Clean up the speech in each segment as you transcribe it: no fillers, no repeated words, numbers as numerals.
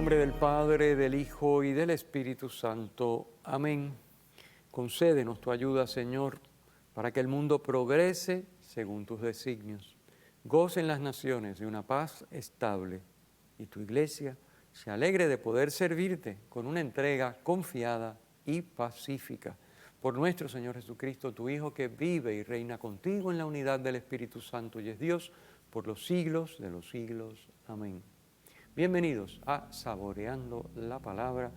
nombre del Padre, del Hijo y del Espíritu Santo. Amén. Concédenos tu ayuda, Señor, para que el mundo progrese según tus designios. Gocen las naciones de una paz estable y tu Iglesia se alegre de poder servirte con una entrega confiada y pacífica. Por nuestro Señor Jesucristo, tu Hijo, que vive y reina contigo en la unidad del Espíritu Santo y es Dios por los siglos de los siglos. Amén. Bienvenidos a Saboreando la Palabra.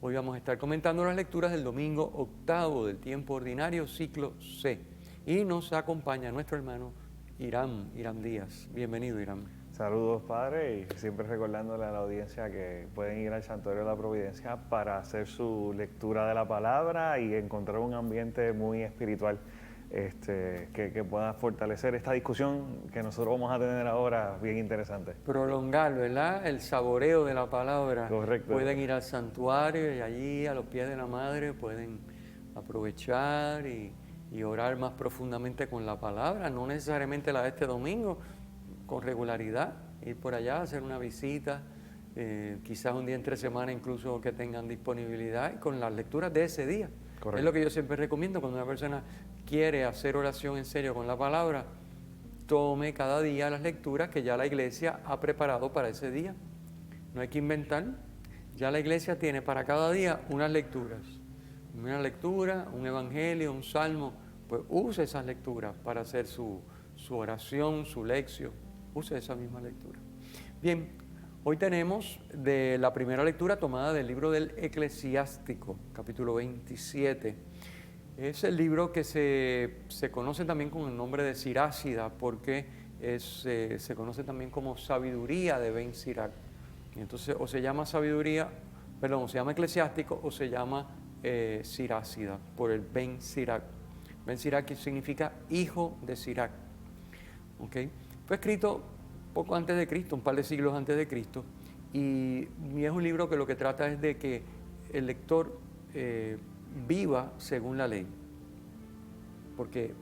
Hoy vamos a estar comentando las lecturas del domingo octavo del tiempo ordinario, ciclo C. Y nos acompaña nuestro hermano Irán Díaz. Bienvenido, Irán. Saludos, Padre, y siempre recordándole a la audiencia que pueden ir al Santuario de la Providencia para hacer su lectura de la palabra y encontrar un ambiente muy espiritual que pueda fortalecer esta discusión que nosotros vamos a tener ahora, bien interesante. Prolongar, ¿verdad? El saboreo de la palabra. Correcto. Pueden ir al santuario y allí a los pies de la Madre pueden aprovechar y orar más profundamente con la palabra, no necesariamente la de este domingo, con regularidad, ir por allá, hacer una visita, quizás un día entre semana incluso que tengan disponibilidad y con las lecturas de ese día. Correcto. Es lo que yo siempre recomiendo cuando una persona quiere hacer oración en serio con la palabra, tome cada día las lecturas que ya la iglesia ha preparado para ese día. No hay que inventar, ya la iglesia tiene para cada día unas lecturas. Una lectura, un evangelio, un salmo, pues use esas lecturas para hacer su oración, su lección. Use esa misma lectura. Bien, hoy tenemos de la primera lectura tomada del libro del Eclesiástico, capítulo 27. Es el libro que se conoce también con el nombre de Sirácida, porque se conoce también como Sabiduría de Ben Sirac. Entonces, o se llama o se llama Eclesiástico, o se llama Sirácida, por el Ben Sirac. Ben Sirac, que significa hijo de Sirac. ¿Okay? Fue escrito poco antes de Cristo, un par de siglos antes de Cristo, y es un libro que lo que trata es de que el lector viva según la ley. Porque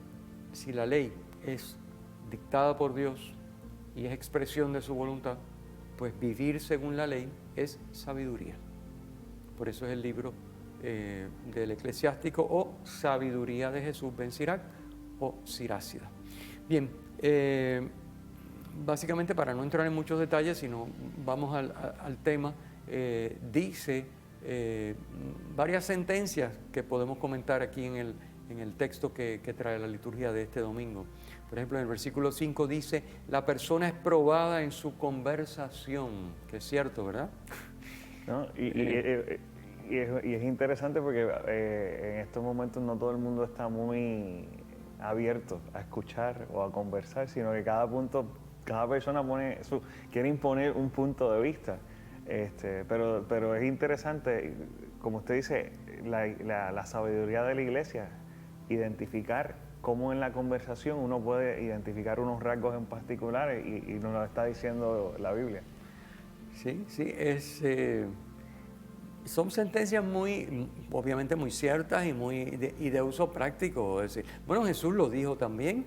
si la ley es dictada por Dios y es expresión de su voluntad, pues vivir según la ley es sabiduría. Por eso es el libro del Eclesiástico o Sabiduría de Jesús Ben Sirac o Sirácida. Bien, básicamente para no entrar en muchos detalles, sino vamos al tema, dice varias sentencias que podemos comentar aquí en el texto que trae la liturgia de este domingo. Por ejemplo, en el versículo 5 dice, la persona es probada en su conversación, que es cierto, ¿verdad? ¿No? Y es interesante porque en estos momentos no todo el mundo está muy abierto a escuchar o a conversar, sino que cada persona quiere imponer un punto de vista. Pero es interesante, como usted dice, la sabiduría de la iglesia, identificar cómo en la conversación uno puede identificar unos rasgos en particulares y nos lo está diciendo la Biblia. Sí, son sentencias obviamente muy ciertas y de uso práctico. Es decir, bueno, Jesús lo dijo también.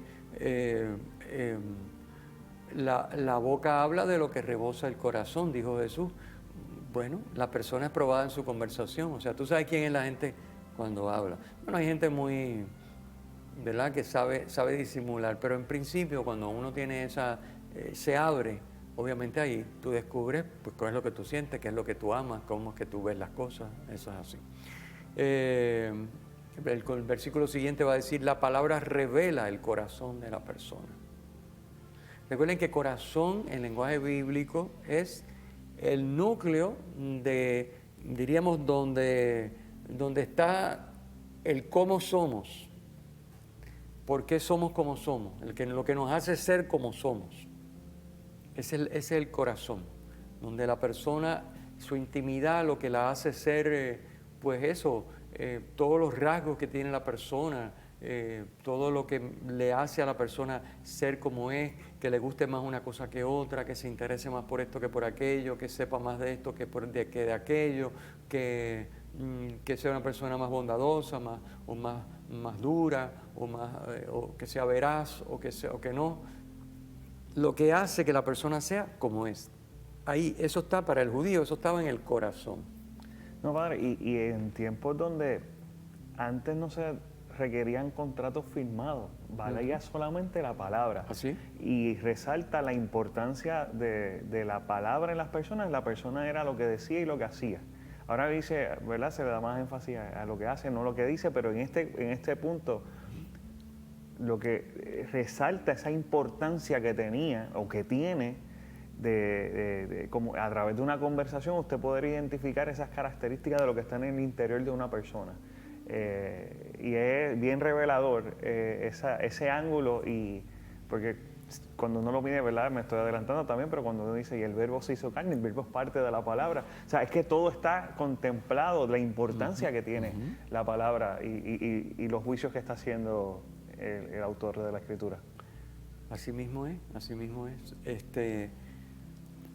La boca habla de lo que rebosa el corazón, dijo Jesús. Bueno, la persona es probada en su conversación. O sea, tú sabes quién es la gente cuando habla. Bueno, hay gente muy, ¿verdad?, que sabe disimular, pero en principio cuando uno tiene se abre. Obviamente ahí tú descubres pues, qué es lo que tú sientes, qué es lo que tú amas, cómo es que tú ves las cosas, eso es así. El versículo siguiente va a decir, la palabra revela el corazón de la persona. Recuerden que corazón en lenguaje bíblico es el núcleo diríamos, donde está el cómo somos, por qué somos como somos, lo que nos hace ser como somos. Ese es el corazón, donde la persona, su intimidad, lo que la hace ser, pues eso, todos los rasgos que tiene la persona, todo lo que le hace a la persona ser como es, que le guste más una cosa que otra, que se interese más por esto que por aquello, que sepa más de esto que de aquello, que sea una persona más bondadosa, más dura, o que sea veraz, o que no. Lo que hace que la persona sea como es. ahí, eso está para el judío, eso estaba en el corazón. No, padre, y en tiempos donde antes no se requerían contratos firmados, valía solamente la palabra. ¿Así? Y resalta la importancia de la palabra en las personas. La persona era lo que decía y lo que hacía. Ahora dice, ¿verdad? Se le da más énfasis a lo que hace, no lo que dice, pero en este punto lo que resalta esa importancia que tenía o que tiene como a través de una conversación usted poder identificar esas características de lo que está en el interior de una persona. Y es bien revelador ese ángulo, y porque cuando uno lo mide, ¿verdad? Me estoy adelantando también, pero cuando uno dice, y el verbo se hizo carne, el verbo es parte de la palabra. O sea, es que todo está contemplado, la importancia que tiene la palabra y los juicios que está haciendo el autor de la Escritura. Así mismo es, así mismo es.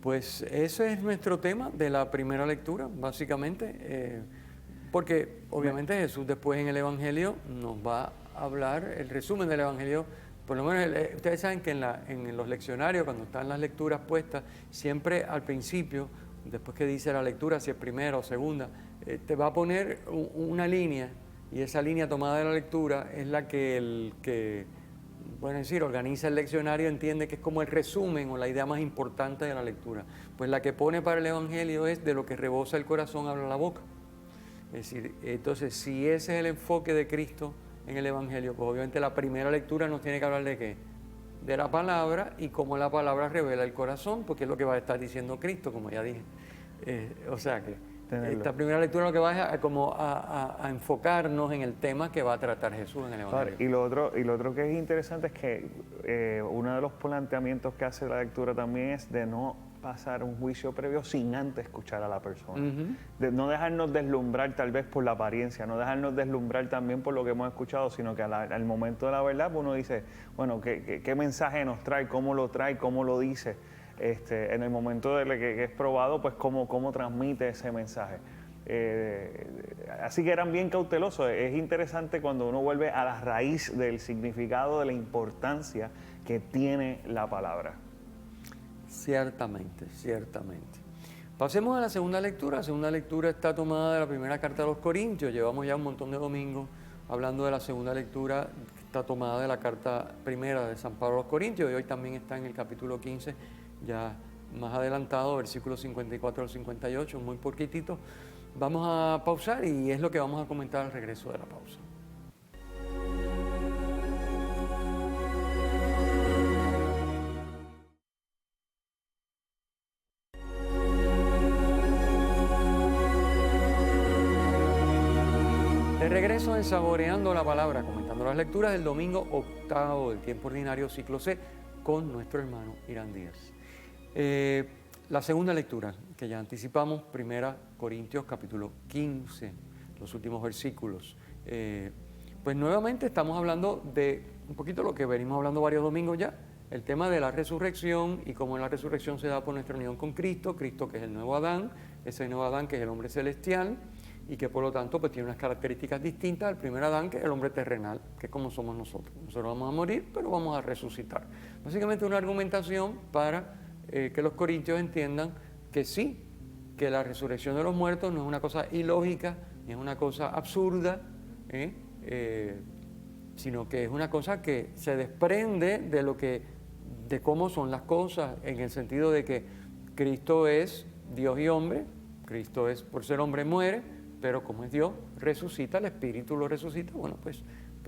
Pues ese es nuestro tema de la primera lectura, básicamente. Porque obviamente Jesús después en el Evangelio nos va a hablar el resumen del Evangelio. Por lo menos ustedes saben que en los leccionarios, cuando están las lecturas puestas, siempre al principio, después que dice la lectura, si es primera o segunda, te va a poner una línea, y esa línea tomada de la lectura es la que el que, bueno, es decir, organiza el leccionario, entiende que es como el resumen o la idea más importante de la lectura. Pues la que pone para el Evangelio es: de lo que rebosa el corazón habla la boca. Es decir, entonces, si ese es el enfoque de Cristo en el Evangelio, pues obviamente la primera lectura nos tiene que hablar de ¿qué? De la palabra y cómo la palabra revela el corazón, porque es lo que va a estar diciendo Cristo, como ya dije. O sea que esta primera lectura lo que va es a enfocarnos en el tema que va a tratar Jesús en el Evangelio. Y lo otro que es interesante es que uno de los planteamientos que hace la lectura también es de no pasar un juicio previo sin antes escuchar a la persona. De no dejarnos deslumbrar tal vez por la apariencia, no dejarnos deslumbrar también por lo que hemos escuchado, sino que al momento de la verdad pues uno dice, bueno, ¿qué mensaje nos trae? ¿Cómo lo dice? En el momento de que es probado, pues cómo transmite ese mensaje. Así que eran bien cautelosos. Es interesante cuando uno vuelve a la raíz del significado, de la importancia que tiene la palabra. Ciertamente, ciertamente. Pasemos a la segunda lectura. La segunda lectura está tomada de la primera carta a los Corintios. Llevamos ya un montón de domingos hablando de la segunda lectura, que está tomada de la carta primera de San Pablo a los Corintios, y hoy también está en el capítulo 15, ya más adelantado, versículos 54 al 58, muy poquitito. Vamos a pausar y es lo que vamos a comentar al regreso de la pausa. De regreso en Saboreando la Palabra, comentando las lecturas del domingo octavo del tiempo ordinario ciclo C con nuestro hermano Irán Díaz. La segunda lectura, que ya anticipamos, 1 Corintios capítulo 15, los últimos versículos. Pues nuevamente estamos hablando de un poquito lo que venimos hablando varios domingos ya, el tema de la resurrección y cómo la resurrección se da por nuestra unión con Cristo, Cristo que es el nuevo Adán, ese nuevo Adán que es el hombre celestial y que por lo tanto pues tiene unas características distintas al primer Adán, que es el hombre terrenal, que es como somos nosotros. Nosotros vamos a morir, pero vamos a resucitar. Básicamente una argumentación para que los corintios entiendan que sí, que la resurrección de los muertos no es una cosa ilógica, ni es una cosa absurda, sino que es una cosa que se desprende de cómo son las cosas, en el sentido de que Cristo es Dios y hombre, Cristo es, por ser hombre, muere, pero como es Dios, resucita, el Espíritu lo resucita, bueno, pues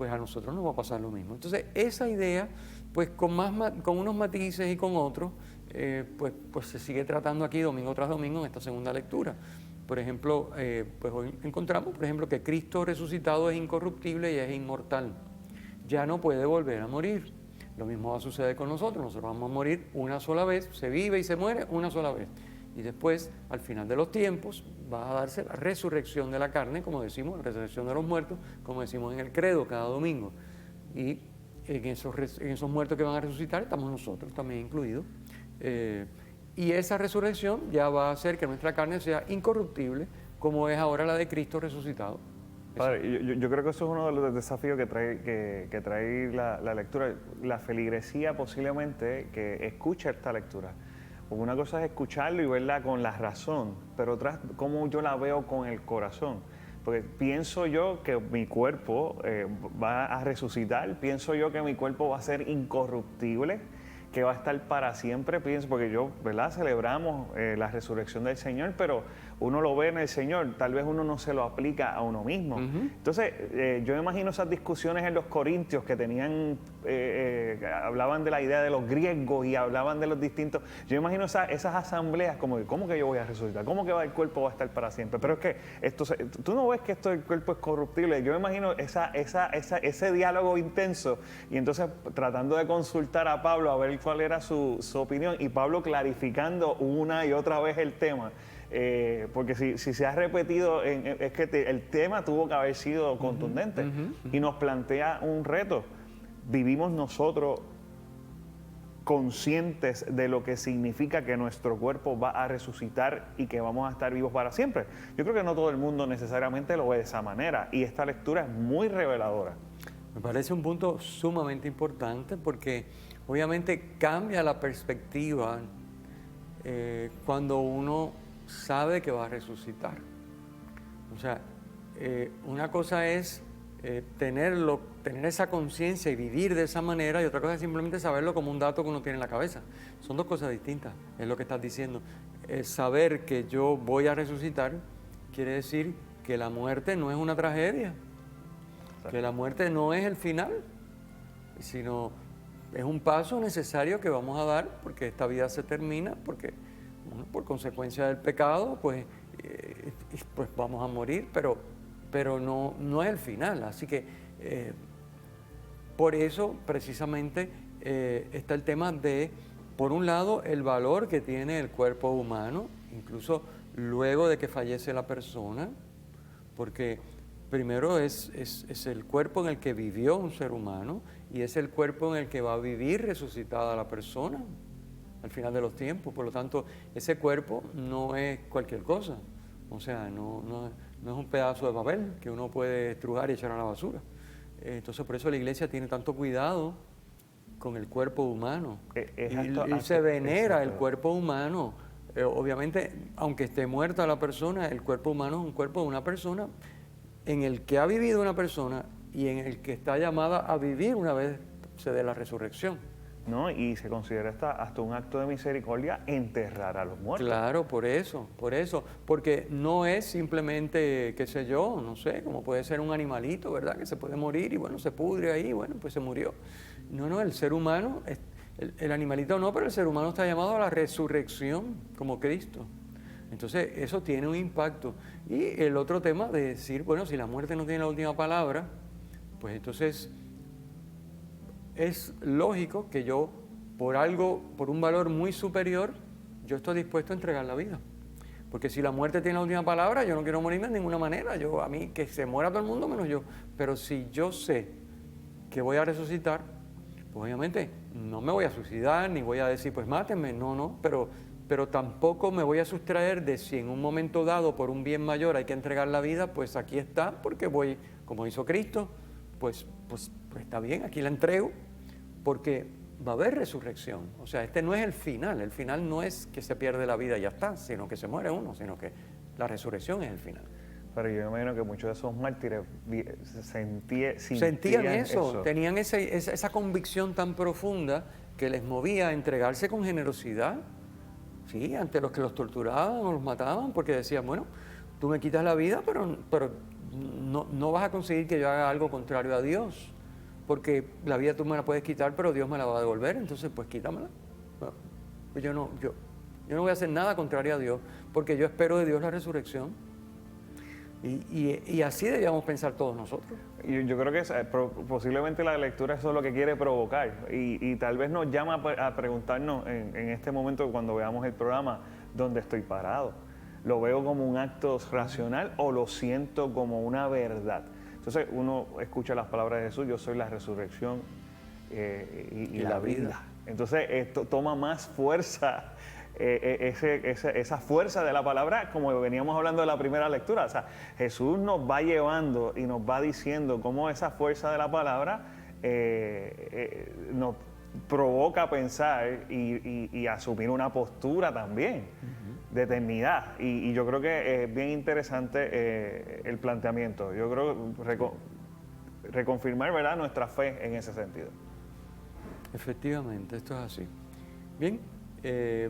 a nosotros nos va a pasar lo mismo. Entonces, esa idea, pues con unos matices y con otros, pues se sigue tratando aquí domingo tras domingo en esta segunda lectura. Por ejemplo, pues hoy encontramos, por ejemplo, que Cristo resucitado es incorruptible y es inmortal. Ya no puede volver a morir. Lo mismo va a suceder con nosotros. Nosotros vamos a morir una sola vez, se vive y se muere una sola vez. Y después, al final de los tiempos, va a darse la resurrección de la carne, como decimos, la resurrección de los muertos, como decimos en el credo cada domingo. Y en esos muertos que van a resucitar estamos nosotros también incluidos. Y esa resurrección ya va a hacer que nuestra carne sea incorruptible, como es ahora la de Cristo resucitado. Padre, yo creo que eso es uno de los desafíos que trae la lectura. La feligresía posiblemente que escucha esta lectura Porque una cosa es escucharlo y verla con la razón, pero otra cómo yo la veo con el corazón. Porque pienso yo que mi cuerpo va a resucitar, pienso yo que mi cuerpo va a ser incorruptible, que va a estar para siempre, pienso, porque yo, ¿verdad? Celebramos la resurrección del Señor, pero uno lo ve en el Señor, tal vez uno no se lo aplica a uno mismo. Entonces, yo me imagino esas discusiones en los Corintios que tenían, hablaban de la idea de los griegos y hablaban de los distintos, yo me imagino esas asambleas como que, ¿cómo que yo voy a resucitar? ¿Cómo que el cuerpo va a estar para siempre? Pero es que tú no ves que el cuerpo es corruptible, yo me imagino ese diálogo intenso y entonces tratando de consultar a Pablo a ver cuál era su opinión y Pablo clarificando una y otra vez el tema. Porque si se ha repetido, es que el tema tuvo que haber sido contundente y nos plantea un reto. Vivimos nosotros conscientes de lo que significa que nuestro cuerpo va a resucitar y que vamos a estar vivos para siempre. Yo creo que no todo el mundo necesariamente lo ve de esa manera y esta lectura es muy reveladora. Me parece un punto sumamente importante porque obviamente cambia la perspectiva cuando uno sabe que va a resucitar. O sea, una cosa es tener esa conciencia y vivir de esa manera y otra cosa es simplemente saberlo como un dato que uno tiene en la cabeza. Son dos cosas distintas, es lo que estás diciendo. Saber que yo voy a resucitar quiere decir que la muerte no es una tragedia, que la muerte no es el final, sino es un paso necesario que vamos a dar porque esta vida se termina, porque por consecuencia del pecado, pues vamos a morir, pero no es el final. Así que por eso precisamente está el tema de, por un lado, el valor que tiene el cuerpo humano, incluso luego de que fallece la persona, porque primero es el cuerpo en el que vivió un ser humano y es el cuerpo en el que va a vivir resucitada la persona al final de los tiempos. Por lo tanto, ese cuerpo no es cualquier cosa. O sea, no es un pedazo de papel que uno puede estrujar y echar a la basura. Entonces, por eso la iglesia tiene tanto cuidado con el cuerpo humano. Y se venera el cuerpo humano. Obviamente, aunque esté muerta la persona, el cuerpo humano es un cuerpo de una persona en el que ha vivido una persona y en el que está llamada a vivir una vez se dé la resurrección. ¿No? Y se considera hasta un acto de misericordia enterrar a los muertos. Claro, por eso, porque no es simplemente, qué sé yo, no sé, como puede ser un animalito, ¿verdad? Que se puede morir y bueno, se pudre ahí, bueno, pues se murió. No, el ser humano, el animalito no, pero el ser humano está llamado a la resurrección como Cristo. Entonces, eso tiene un impacto. Y el otro tema de decir, bueno, si la muerte no tiene la última palabra, pues entonces es lógico que yo, por un valor muy superior, yo estoy dispuesto a entregar la vida. Porque si la muerte tiene la última palabra, yo no quiero morirme de ninguna manera. A mí, que se muera todo el mundo menos yo. Pero si yo sé que voy a resucitar, pues obviamente no me voy a suicidar, ni voy a decir, pues mátenme. No, pero tampoco me voy a sustraer de si en un momento dado, por un bien mayor, hay que entregar la vida, pues aquí está, porque voy, como hizo Cristo, pues está bien, aquí la entrego. Porque va a haber resurrección. O sea, este no es el final no es que se pierde la vida y ya está, sino que se muere uno, sino que la resurrección es el final. Pero yo me imagino que muchos de esos mártires sentían eso, tenían esa convicción tan profunda que les movía a entregarse con generosidad, ¿sí? Ante los que los torturaban o los mataban, porque decían, bueno, tú me quitas la vida, pero no vas a conseguir que yo haga algo contrario a Dios. Porque la vida tú me la puedes quitar, pero Dios me la va a devolver, entonces pues quítamela. Pues yo no voy a hacer nada contrario a Dios, porque yo espero de Dios la resurrección. Y así debíamos pensar todos nosotros. Yo creo que posiblemente la lectura eso es lo que quiere provocar y tal vez nos llama a preguntarnos en este momento cuando veamos el programa, ¿dónde estoy parado? ¿Lo veo como un acto racional o lo siento como una verdad? Entonces uno escucha las palabras de Jesús, yo soy la resurrección y la vida. Entonces esto toma más fuerza, esa fuerza de la palabra, como veníamos hablando de la primera lectura. O sea, Jesús nos va llevando y nos va diciendo cómo esa fuerza de la palabra nos provoca pensar y asumir una postura también de eternidad. Y yo creo que es bien interesante el planteamiento. Yo creo reconfirmar, ¿verdad?, nuestra fe en ese sentido. Efectivamente, esto es así. Bien,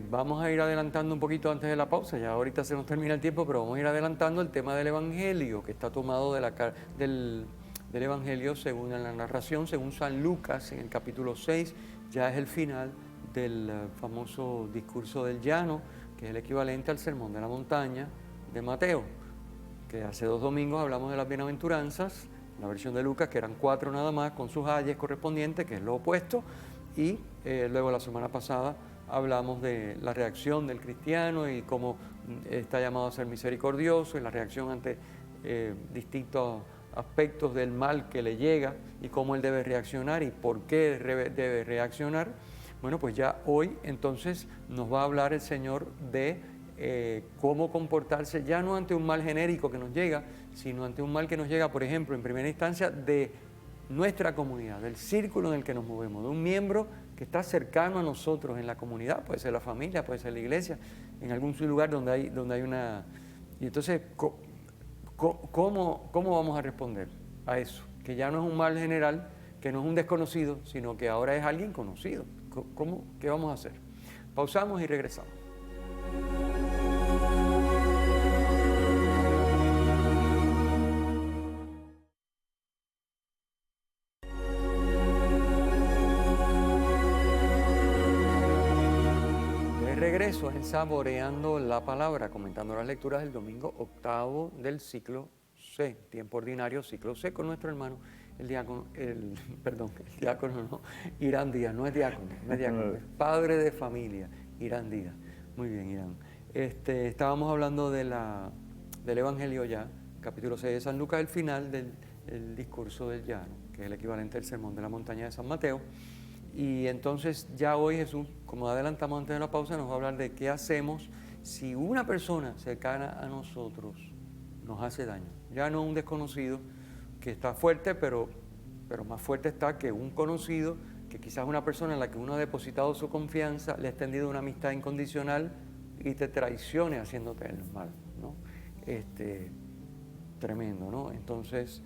vamos a ir adelantando un poquito antes de la pausa, ya ahorita se nos termina el tiempo, pero vamos a ir adelantando el tema del Evangelio, que está tomado del Evangelio según la narración, según San Lucas, en el capítulo 6, ya es el final del famoso discurso del llano, que es el equivalente al Sermón de la Montaña de Mateo, que hace 2 domingos hablamos de las bienaventuranzas, la versión de Lucas, que eran 4 nada más, con sus ayes correspondientes, que es lo opuesto, y luego la semana pasada hablamos de la reacción del cristiano y cómo está llamado a ser misericordioso y la reacción ante distintos aspectos del mal que le llega y cómo él debe reaccionar y por qué debe reaccionar. Bueno, pues ya hoy entonces nos va a hablar el Señor de cómo comportarse ya no ante un mal genérico que nos llega, sino ante un mal que nos llega, por ejemplo, en primera instancia de nuestra comunidad, del círculo en el que nos movemos, de un miembro que está cercano a nosotros en la comunidad, puede ser la familia, puede ser la iglesia, en algún lugar donde hay una... Y entonces, ¿cómo vamos a responder a eso? Que ya no es un mal general, que no es un desconocido, sino que ahora es alguien conocido. ¿Qué vamos a hacer? Pausamos y regresamos. Regreso en Saboreando la Palabra, comentando las lecturas del domingo 8 del ciclo C, tiempo ordinario, ciclo C, con nuestro hermano, Irán Díaz, no es diácono, es padre de familia, Irán Díaz. Muy bien, Irán. Estábamos hablando del Evangelio ya, capítulo 6 de San Lucas, el final del discurso del llano, que es el equivalente al Sermón de la Montaña de San Mateo. Y entonces ya hoy Jesús, como adelantamos antes de la pausa, nos va a hablar de qué hacemos si una persona cercana a nosotros nos hace daño. Ya no un desconocido que está fuerte, pero más fuerte está que un conocido, que quizás una persona en la que uno ha depositado su confianza, le ha extendido una amistad incondicional y te traicione haciéndote el mal, ¿no? Tremendo, ¿no? Entonces...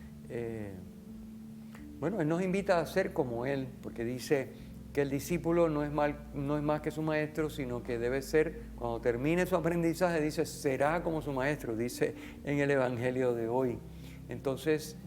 Bueno, Él nos invita a ser como Él, porque dice que el discípulo no es más que su maestro, sino que debe ser, cuando termine su aprendizaje, dice, será como su maestro, dice en el Evangelio de hoy. Entonces,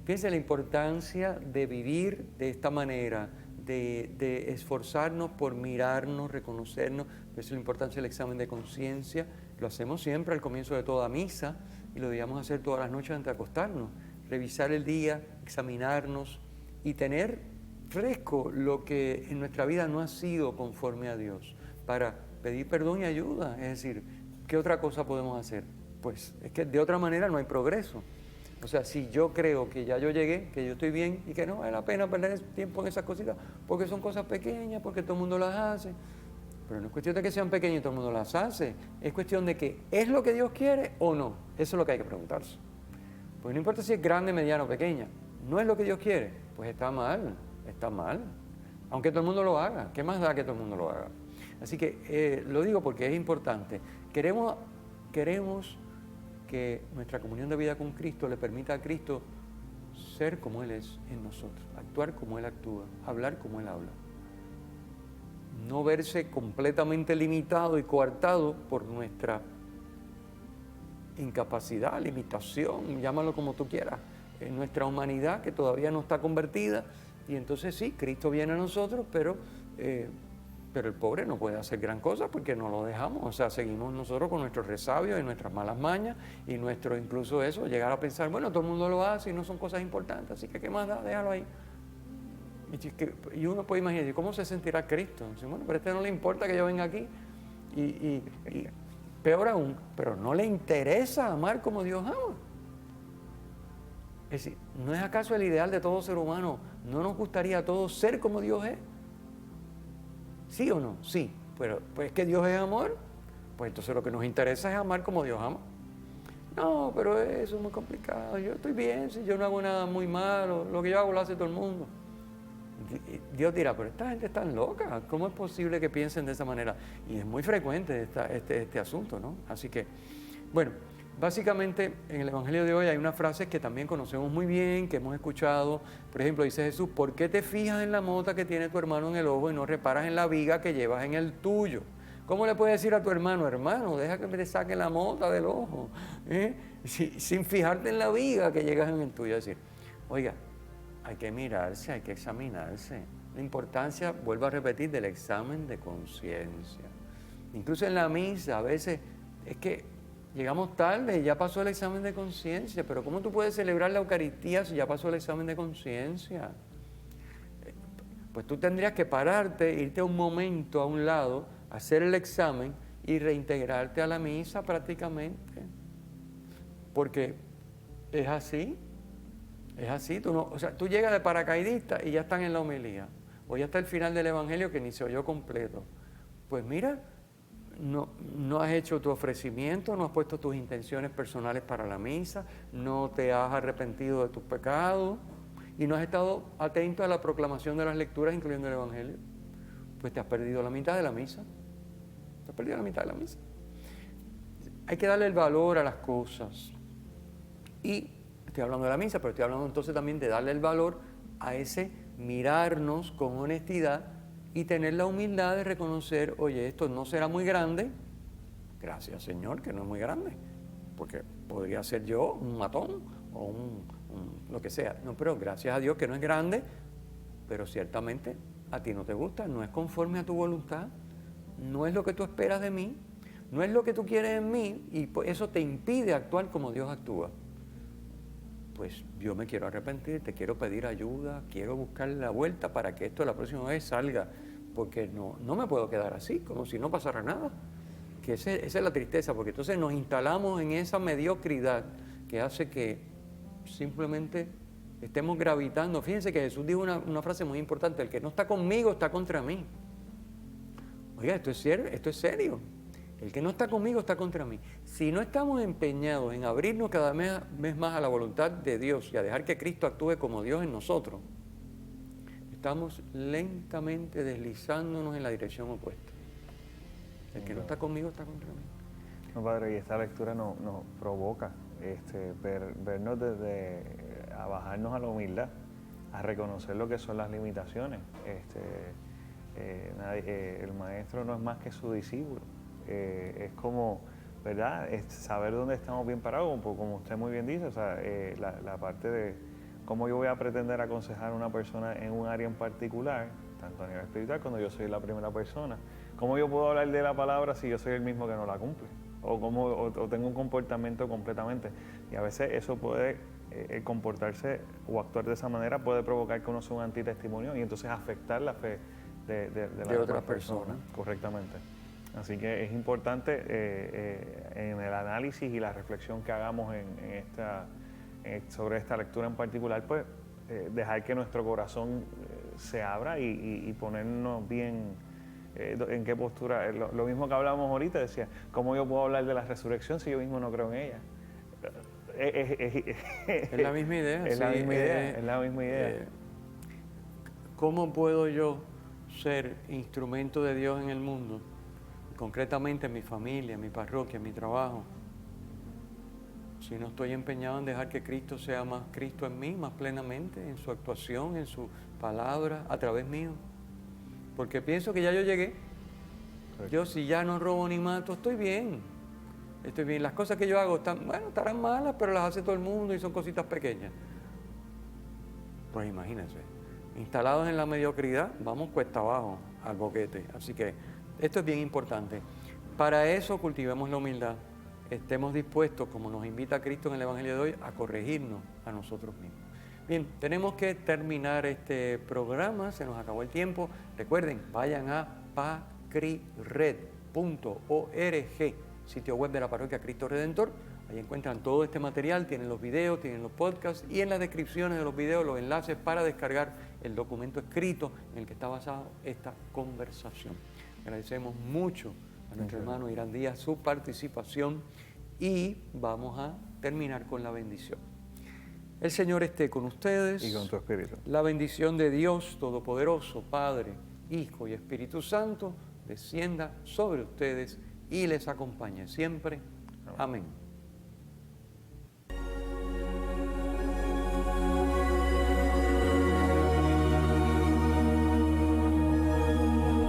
fíjense la importancia de vivir de esta manera, de esforzarnos por mirarnos, reconocernos, es la importancia del examen de conciencia. Lo hacemos siempre al comienzo de toda misa y lo debíamos hacer todas las noches antes de acostarnos. Revisar el día, examinarnos y tener fresco lo que en nuestra vida no ha sido conforme a Dios, para pedir perdón y ayuda. Es decir, ¿qué otra cosa podemos hacer? Pues es que de otra manera no hay progreso. O sea, si yo creo que ya yo llegué, que yo estoy bien y que no vale la pena perder tiempo en esas cositas, porque son cosas pequeñas, porque todo el mundo las hace. Pero no es cuestión de que sean pequeñas y todo el mundo las hace, es cuestión de que ¿es lo que Dios quiere o no? Eso es lo que hay que preguntarse. Pues no importa si es grande, mediano o pequeña, no es lo que Dios quiere, pues está mal, aunque todo el mundo lo haga, ¿qué más da que todo el mundo lo haga? Así que lo digo porque es importante, queremos que nuestra comunión de vida con Cristo le permita a Cristo ser como Él es en nosotros, actuar como Él actúa, hablar como Él habla, no verse completamente limitado y coartado por nuestra incapacidad, limitación, llámalo como tú quieras, en nuestra humanidad que todavía no está convertida. Y entonces sí, Cristo viene a nosotros, pero el pobre no puede hacer gran cosa porque no lo dejamos. O sea, seguimos nosotros con nuestros resabios y nuestras malas mañas y incluso eso, llegar a pensar, bueno, todo el mundo lo hace y no son cosas importantes, así que ¿qué más da? Déjalo ahí. Y uno puede imaginar, ¿cómo se sentirá Cristo? Dice, bueno, pero a este no le importa que yo venga aquí y peor aún, pero no le interesa amar como Dios ama. Es decir, ¿no es acaso el ideal de todo ser humano? ¿No nos gustaría a todos ser como Dios es? ¿Sí o no? Sí. Pero pues que Dios es amor, pues entonces lo que nos interesa es amar como Dios ama. No, pero eso es muy complicado. Yo estoy bien, si yo no hago nada muy malo, lo que yo hago lo hace todo el mundo. Dios dirá, pero esta gente está loca, ¿cómo es posible que piensen de esa manera? Y es muy frecuente este asunto, ¿no? Así que, bueno, básicamente en el Evangelio de hoy hay unas frases que también conocemos muy bien, que hemos escuchado. Por ejemplo, dice Jesús, ¿por qué te fijas en la mota que tiene tu hermano en el ojo y no reparas en la viga que llevas en el tuyo? ¿Cómo le puedes decir a tu hermano, hermano, deja que me te saque la mota del ojo, sin fijarte en la viga que llegas en el tuyo? Es decir, oiga, hay que mirarse, hay que examinarse. La importancia, vuelvo a repetir, del examen de conciencia. Incluso en la misa, a veces es que llegamos tarde y ya pasó el examen de conciencia, pero ¿cómo tú puedes celebrar la Eucaristía si ya pasó el examen de conciencia? Pues tú tendrías que pararte, irte un momento a un lado, hacer el examen y reintegrarte a la misa prácticamente. Porque es así. Es así, tú llegas de paracaidista y ya están en la homilía, o ya está el final del Evangelio que ni se oyó completo. Pues mira, no has hecho tu ofrecimiento, no has puesto tus intenciones personales para la misa, no te has arrepentido de tus pecados y no has estado atento a la proclamación de las lecturas, incluyendo el Evangelio. Pues te has perdido la mitad de la misa. Te has perdido la mitad de la misa. Hay que darle el valor a las cosas. Y estoy hablando de la misa, pero estoy hablando entonces también de darle el valor a ese mirarnos con honestidad y tener la humildad de reconocer, oye, esto no será muy grande, gracias Señor que no es muy grande, porque podría ser yo un matón o lo que sea, no, pero gracias a Dios que no es grande, pero ciertamente a ti no te gusta, no es conforme a tu voluntad, no es lo que tú esperas de mí, no es lo que tú quieres en mí y eso te impide actuar como Dios actúa. Pues yo me quiero arrepentir, te quiero pedir ayuda, quiero buscar la vuelta para que esto la próxima vez salga, porque no me puedo quedar así, como si no pasara nada. Que esa es la tristeza, porque entonces nos instalamos en esa mediocridad que hace que simplemente estemos gravitando. Fíjense que Jesús dijo una frase muy importante, el que no está conmigo está contra mí. Oiga, esto es serio. El que no está conmigo está contra mí. Si no estamos empeñados en abrirnos cada vez más a la voluntad de Dios y a dejar que Cristo actúe como Dios en nosotros, estamos lentamente deslizándonos en la dirección opuesta. El que no está conmigo está contra mí. No, Padre, y esta lectura nos provoca vernos a bajarnos a la humildad, a reconocer lo que son las limitaciones. El maestro no es más que su discípulo. Es como, ¿verdad? Es saber dónde estamos bien parados, como usted muy bien dice, o sea, la parte de cómo yo voy a pretender aconsejar a una persona en un área en particular, tanto a nivel espiritual, cuando yo soy la primera persona. ¿Cómo yo puedo hablar de la palabra si yo soy el mismo que no la cumple? O tengo un comportamiento completamente. Y a veces eso puede comportarse o actuar de esa manera puede provocar que uno sea un antitestimonio y entonces afectar la fe de la otra persona. Correctamente. Así que es importante en el análisis y la reflexión que hagamos sobre esta lectura en particular, pues dejar que nuestro corazón se abra y ponernos bien en qué postura. Lo mismo que hablábamos ahorita, decía, ¿cómo yo puedo hablar de la resurrección si yo mismo no creo en ella? Es la misma idea. Es la misma idea, es la misma idea. ¿Cómo puedo yo ser instrumento de Dios en el mundo? Concretamente en mi familia, en mi parroquia, en mi trabajo, si no estoy empeñado en dejar que Cristo sea más Cristo en mí, más plenamente, en su actuación, en su palabra, a través mío. Porque pienso que ya yo llegué. Yo si ya no robo ni mato, estoy bien. Estoy bien. Las cosas que yo hago estarán malas, pero las hace todo el mundo y son cositas pequeñas. Pues imagínense, instalados en la mediocridad, vamos cuesta abajo al boquete. Así que esto es bien importante. Para eso cultivemos la humildad. Estemos dispuestos, como nos invita Cristo en el Evangelio de hoy, a corregirnos a nosotros mismos. Bien, tenemos que terminar este programa, se nos acabó el tiempo. Recuerden, vayan a pacrired.org, sitio web de la Parroquia Cristo Redentor. Ahí encuentran todo este material, tienen los videos, tienen los podcasts y en las descripciones de los videos los enlaces para descargar el documento escrito en el que está basada esta conversación. Agradecemos mucho a nuestro hermano Irán Díaz su participación y vamos a terminar con la bendición. El Señor esté con ustedes. Y con tu espíritu. La bendición de Dios Todopoderoso, Padre, Hijo y Espíritu Santo, descienda sobre ustedes y les acompañe siempre. Amén.